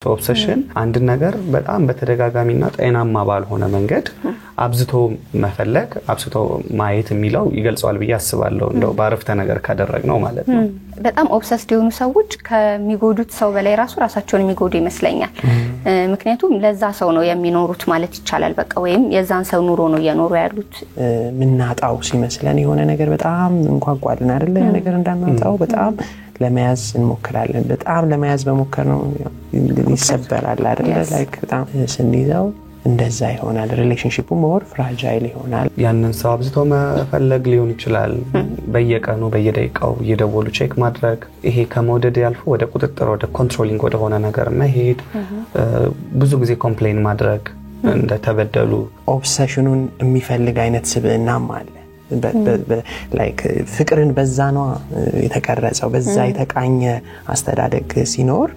ኦብሰሽን አንድ ነገር በጣም በተደጋጋሚና ጤናማ ባልሆነ መንገድ አብዝቶ መፈለግ አብዝቶ ማየት የሚለው ይገልጻል ብዬ አስባለሁ እንደው ባረፍተ ነገር ካደረግነው ማለት ነው በጣም ኦብሰስድ የሆኑ ሰዎች ከሚጎዱት ሰው በላይ ራሳቸውን የሚጎዱ ይመስለኛል ምክንያቱም ለዛ ሰው ነው የሚኖሩት ማለት ይቻላል በቃ ወይም የዛን ሰው ኑሮ ነው የኖሩ ያሉት ምናጣው ሲመስለን የሆነ ነገር በጣም እንኳቋልን አይደለ ነገር እንዳናጣው በጣም ለመያዝ እንሞክራለን በጣም ለመያዝ በመሞከር ነው ይሰበራል አይደለ ላይክ በጣም ስንይዘው እንደዛ ይሆናል ሪሌሽንሺፑ ሞር ፍራጃይል ይሆናል ያንን ሰው አብዝቶ መፈለግ ሊሆን ይችላል በየቀኑ በየደቂቃው እየደወሉ ቼክ ማድረግ ይሄ ከመውደድ ያልፎ ወደ ቁጥጥር ወደ ኮንትሮሊንግ ወደ ሆነ ነገር መሄድ ብዙ ጊዜ ኮምፕሌን ማድረግ እንደተበደሉ ኦብሰሽኑን የሚፈልግ አይነት ስብዕናም አለ ላይክ ፍቅርን በዛ ነው የተቀረጸው በዛ የተቃኘ አስተዳደግ ሲኖር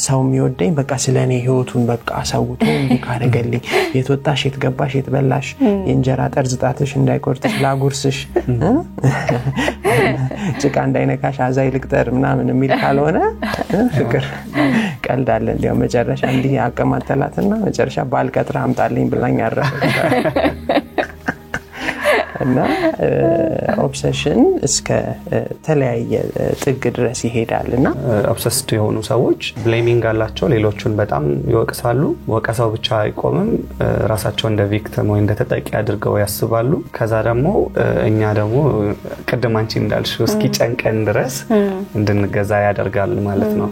ሰው የሚወደኝ በቃ ስለኔ ህይወቱን በቃ አሳውቶ እንዲካረገልኝ የተወጣሽ የተገባሽ የተበላሽ የእንጀራ ጠርዝ ጣትሽ እንዳይቆርጥሽ ላጉርስሽ ጭቃ እንዳይነካሽ አዛይ ልቅጠር ምናምን የሚል ካልሆነ ፍቅር ቀልዳለ እንዲያው መጨረሻ እንዲህ አቀማጠላትና መጨረሻ ባልቀጥራ አምጣልኝ ብላኝ አረፈች እና ኦብሰሽን እስከ ተለያየ ጥግ ድረስ ይሄዳልና ኦብሰስድ የሆኑ ሰዎች ብሌሚንግ አላቸው ሌሎቹን በጣም ይወቅሳሉ ወቀሳው ብቻ አይቆምም ራሳቸው እንደ ቪክቲም ወይ እንደ ተጠቂ አድርገው ያስባሉ ከዛ ደግሞ እኛ ደግሞ ቅድም አንቺ እንዳልሽው እስኪ ጨንቀን ድረስ እንድንገዛ ያደርጋል ማለት ነው